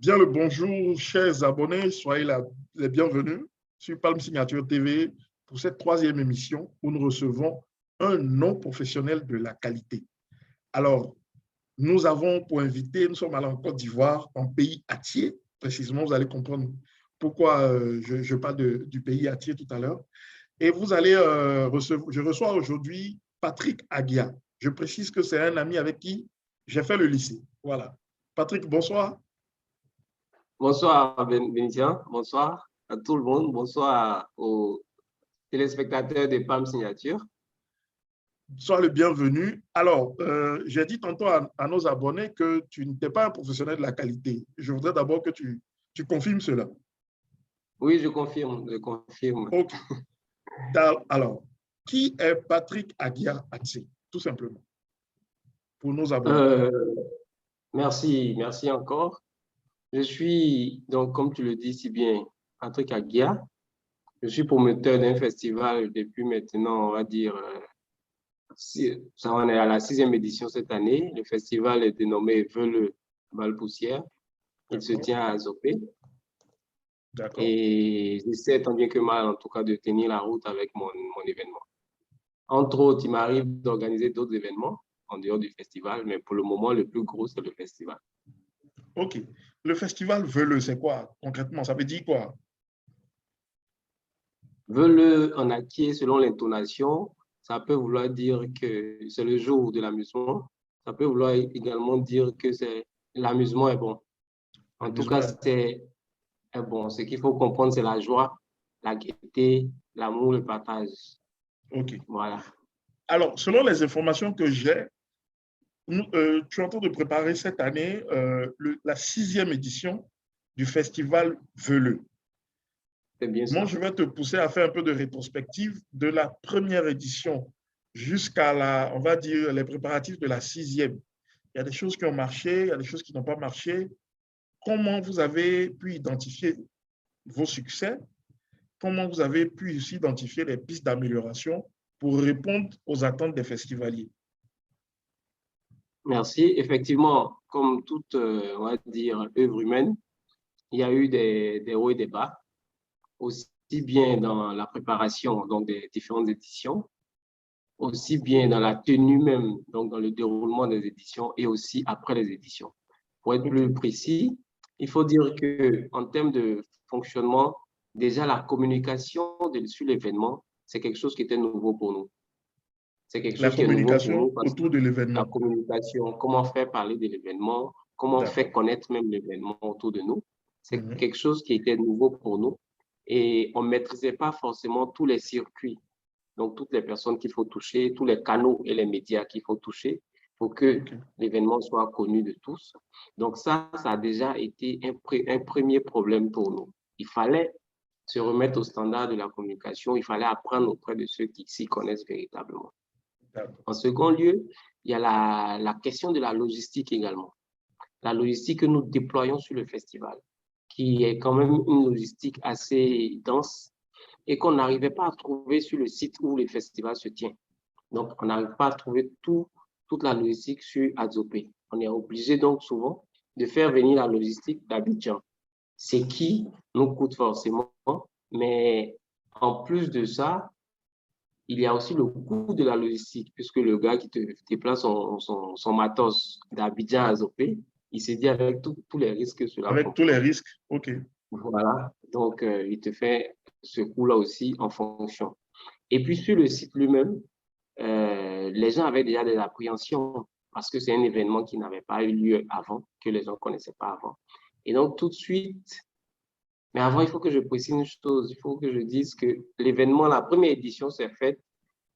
Bien le bonjour, chers abonnés, soyez les bienvenus sur Palm Signature TV pour cette troisième émission où nous recevons un non-professionnel de la qualité. Alors, nous avons pour invité, nous sommes allés en Côte d'Ivoire, en pays Atié, précisément, vous allez comprendre pourquoi je parle du pays Atié tout à l'heure. Et vous allez recevoir, je reçois aujourd'hui Patrick Agia. Je précise que c'est un ami avec qui j'ai fait le lycée. Voilà. Patrick, bonsoir. Bonsoir Bénitien, bonsoir à tout le monde, bonsoir aux téléspectateurs de PAM Signature. Sois le bienvenu. Alors, j'ai dit tantôt à nos abonnés que tu n'étais pas un professionnel de la qualité. Je voudrais d'abord que tu confirmes cela. Oui, je confirme, je confirme. OK. Alors, qui est Patrick Agia Atsé, tout simplement, pour nos abonnés? Merci encore. Je suis, donc, comme tu le dis si bien, Patrick Agia. Je suis promoteur d'un festival depuis maintenant, on va dire, on est à la 6e édition cette année. Le festival est dénommé Vœux Val-Poussière. Il se tient à Zopé. D'accord. Et j'essaie tant bien que mal, en tout cas, de tenir la route avec mon événement. Entre autres, il m'arrive d'organiser d'autres événements en dehors du festival, mais pour le moment, le plus gros, c'est le festival. OK. Le festival Vœux, c'est quoi concrètement? Ça veut dire quoi? Vœux en acquiert, selon l'intonation, ça peut vouloir dire que c'est le jour de l'amusement. Ça peut vouloir également dire que l'amusement est bon. En tout cas, c'est bon. Ce qu'il faut comprendre, c'est la joie, la gaieté, l'amour, le partage. OK. Voilà. Alors, selon les informations que j'ai, tu es en train de préparer cette année la 6e édition du festival Vœux. C'est bien ça. Moi, je vais te pousser à faire un peu de rétrospective de la première édition jusqu'à on va dire, les préparatifs de la 6e. Il y a des choses qui ont marché, il y a des choses qui n'ont pas marché. Comment vous avez pu identifier vos succès? Comment vous avez pu aussi identifier les pistes d'amélioration pour répondre aux attentes des festivaliers? Merci. Effectivement, comme toute, on va dire, œuvre humaine, il y a eu des hauts et des bas, aussi bien dans la préparation donc des différentes éditions, aussi bien dans la tenue même, donc dans le déroulement des éditions et aussi après les éditions. Pour être plus précis, il faut dire que en termes de fonctionnement, déjà la communication sur l'événement, c'est quelque chose qui était nouveau pour nous. C'est quelque La chose qui est nouveau pour nous communication parce que autour de la l'événement. communication, comment faire parler de l'événement, comment faire connaître même l'événement autour de nous, c'est quelque chose qui était nouveau pour nous et on ne maîtrisait pas forcément tous les circuits, donc toutes les personnes qu'il faut toucher, tous les canaux et les médias qu'il faut toucher pour que l'événement soit connu de tous. Donc ça a déjà été un premier problème pour nous. Il fallait se remettre au standard de la communication, il fallait apprendre auprès de ceux qui s'y connaissent véritablement. En second lieu, il y a la question de la logistique également. La logistique que nous déployons sur le festival, qui est quand même une logistique assez dense et qu'on n'arrivait pas à trouver sur le site où le festival se tient. Donc, on n'arrive pas à trouver toute la logistique sur Adzopé. On est obligé donc souvent de faire venir la logistique d'Abidjan, ce qui nous coûte forcément, mais en plus de ça, il y a aussi le coût de la logistique, puisque le gars qui te déplace son matos d'Abidjan à Zopé, il s'est dit avec tous les risques que cela Avec tous les comporte. risques, OK. Voilà, donc il te fait ce coût-là aussi en fonction. Et puis sur le site lui-même, les gens avaient déjà des appréhensions parce que c'est un événement qui n'avait pas eu lieu avant, que les gens ne connaissaient pas avant. Et donc tout de suite, mais avant, il faut que je précise une chose, il faut que je dise que l'événement, la première édition s'est faite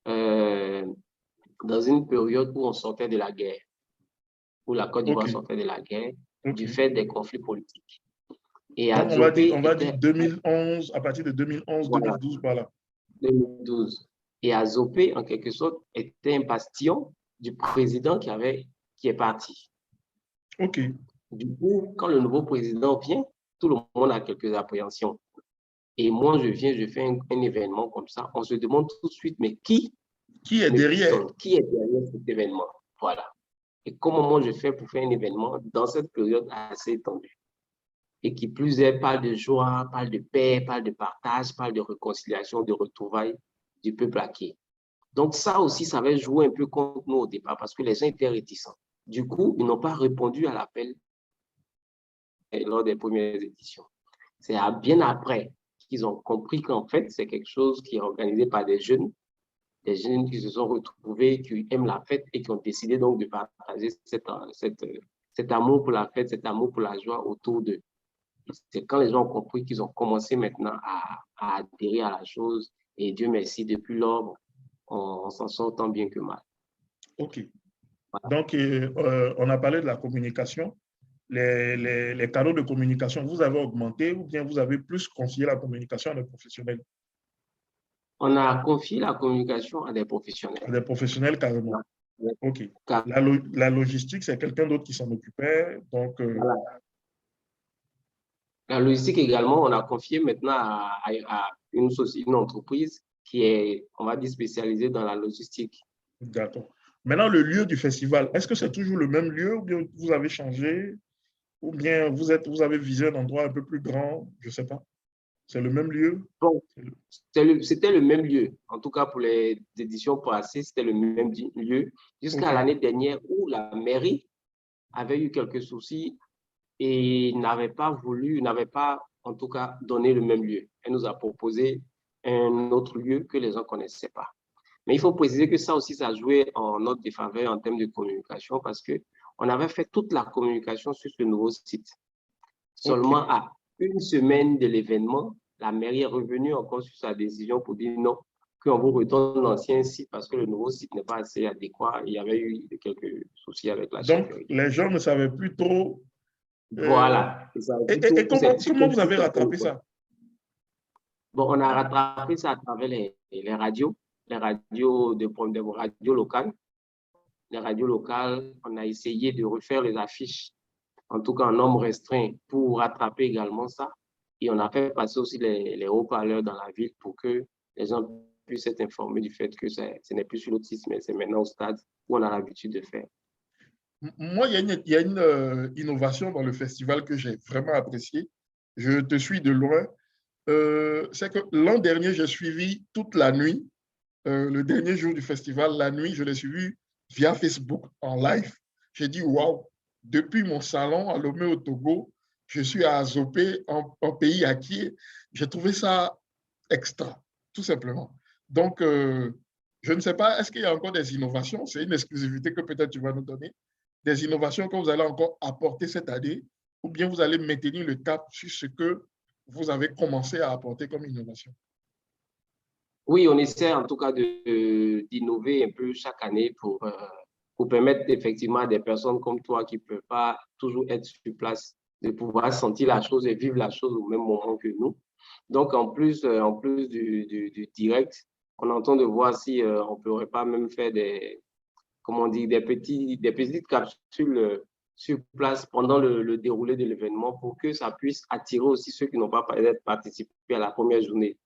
dans une période où on sortait de la guerre, où la Côte d'Ivoire sortait de la guerre du fait des conflits politiques. Et donc, on va dire 2011, à partir de 2011, voilà, 2012, voilà. 2012. Et Azopé, en quelque sorte, était un bastion du président qui est parti. OK. Du coup, quand le nouveau président vient, tout le monde a quelques appréhensions. Et moi, je viens, je fais un événement comme ça. On se demande tout de suite, mais qui est derrière? Qui est derrière cet événement? Voilà. Et comment moi je fais pour faire un événement dans cette période assez tendue? et qui plus est parle de joie, parle de paix, parle de partage, parle de réconciliation, de retrouvailles du peuple acquis. Donc ça aussi, ça avait joué un peu contre nous au départ parce que les gens étaient réticents. Du coup, ils n'ont pas répondu à l'appel lors des premières éditions. C'est bien après qu'ils ont compris qu'en fait, c'est quelque chose qui est organisé par des jeunes qui se sont retrouvés, qui aiment la fête et qui ont décidé donc de partager cet amour pour la fête, cet amour pour la joie autour d'eux. C'est quand les gens ont compris qu'ils ont commencé maintenant à adhérer à la chose et Dieu merci, depuis lors, on s'en sort tant bien que mal. OK. Donc, on a parlé de la communication. Les canaux de communication, vous avez augmenté ou bien vous avez plus confié la communication à des professionnels? On a confié la communication à des À professionnels. des professionnels carrément. OK. Carrément. La logistique, c'est quelqu'un d'autre qui s'en occupait. Donc, Voilà. La logistique également, on a confié maintenant à une entreprise qui est, on va dire, spécialisée dans la logistique. d'accord. Maintenant, le lieu du festival, est-ce que c'est toujours le même lieu ou bien vous avez changé ou bien vous avez visé un endroit un peu plus grand? Je ne sais pas. C'est le même lieu? Bon, c'était le même lieu. En tout cas, pour les éditions passées, c'était le même lieu jusqu'à OK. l'année dernière où la mairie avait eu quelques soucis et n'avait pas en tout cas donné le même lieu. Elle nous a proposé un autre lieu que les gens ne connaissaient pas. Mais il faut préciser que ça aussi, ça a joué en notre défaveur en termes de communication parce qu'on avait fait toute la communication sur ce nouveau site. Seulement OK. à une semaine de l'événement, la mairie est revenue encore sur sa décision pour dire non, qu'on vous retourne l'ancien site parce que le nouveau site n'est pas assez adéquat. Il y avait eu quelques soucis avec la Donc, sécurité. les gens ne savaient plus trop. Voilà. Et comment vous avez rattrapé ça? Bon, on a rattrapé ça à travers les radios des radios locales. Les radios locales, on a essayé de refaire les affiches, en tout cas en nombre restreint, pour rattraper également ça. Et on a fait passer aussi les haut-parleurs dans la ville pour que les gens puissent être informés du fait que ce n'est plus sur l'autre site, mais c'est maintenant au stade où on a l'habitude de faire. Moi, il y a une innovation dans le festival que j'ai vraiment appréciée. Je te suis de loin. C'est que l'an dernier, j'ai suivi toute la nuit, le dernier jour du festival, la nuit, je l'ai suivi via Facebook en live. J'ai dit, waouh, depuis mon salon à Lomé au Togo, je suis à Azopé, en pays acquis. J'ai trouvé ça extra, tout simplement. Donc, je ne sais pas, est-ce qu'il y a encore des innovations? C'est une exclusivité que peut-être tu vas nous donner. Des innovations que vous allez encore apporter cette année, ou bien vous allez maintenir le cap sur ce que vous avez commencé à apporter comme innovation? Oui, on essaie en tout cas d'innover un peu chaque année pour permettre effectivement à des personnes comme toi qui ne peuvent pas toujours être sur place de pouvoir sentir la chose et vivre la chose au même moment que nous. Donc, en plus du direct, on entend de voir si on ne pourrait pas même faire des petites capsules sur place pendant le déroulé de l'événement pour que ça puisse attirer aussi ceux qui n'ont pas participé à la première journée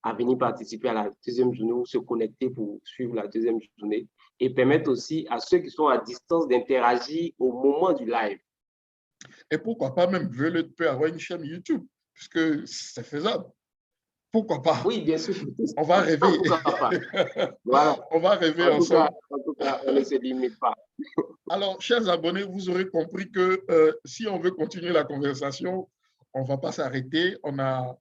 à venir participer à la deuxième journée ou se connecter pour suivre la deuxième journée et permettre aussi à ceux qui sont à distance d'interagir au moment du live. Et pourquoi pas même Violet peut avoir une chaîne YouTube, puisque c'est faisable. Pourquoi pas? Oui, bien sûr. On va rêver. Pourquoi pas? Voilà. On va rêver ensemble. En tout cas, on ne se limite pas. Alors, chers abonnés, vous aurez compris que si on veut continuer la conversation, on ne va pas s'arrêter. On a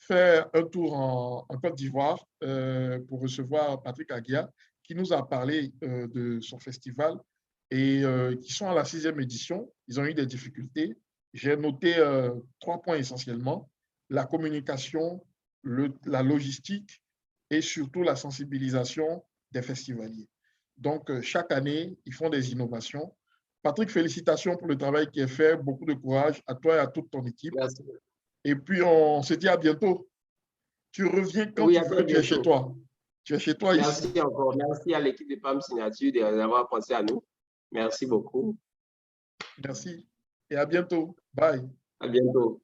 fait un tour en Côte d'Ivoire pour recevoir Patrick Aguia, qui nous a parlé de son festival et qui sont à la 6e édition. Ils ont eu des difficultés. J'ai noté 3 points essentiellement: la communication, la logistique et surtout la sensibilisation des festivaliers. Donc, chaque année, ils font des innovations. Patrick, félicitations pour le travail qui est fait. Beaucoup de courage à toi et à toute ton équipe. Merci. Et puis, on se dit à bientôt. Tu reviens quand Oui, tu veux, tu es chez toi. Tu es chez toi ici. Merci encore. Merci à l'équipe de PAM Signature d'avoir pensé à nous. Merci beaucoup. Merci et à bientôt. Bye. À bientôt.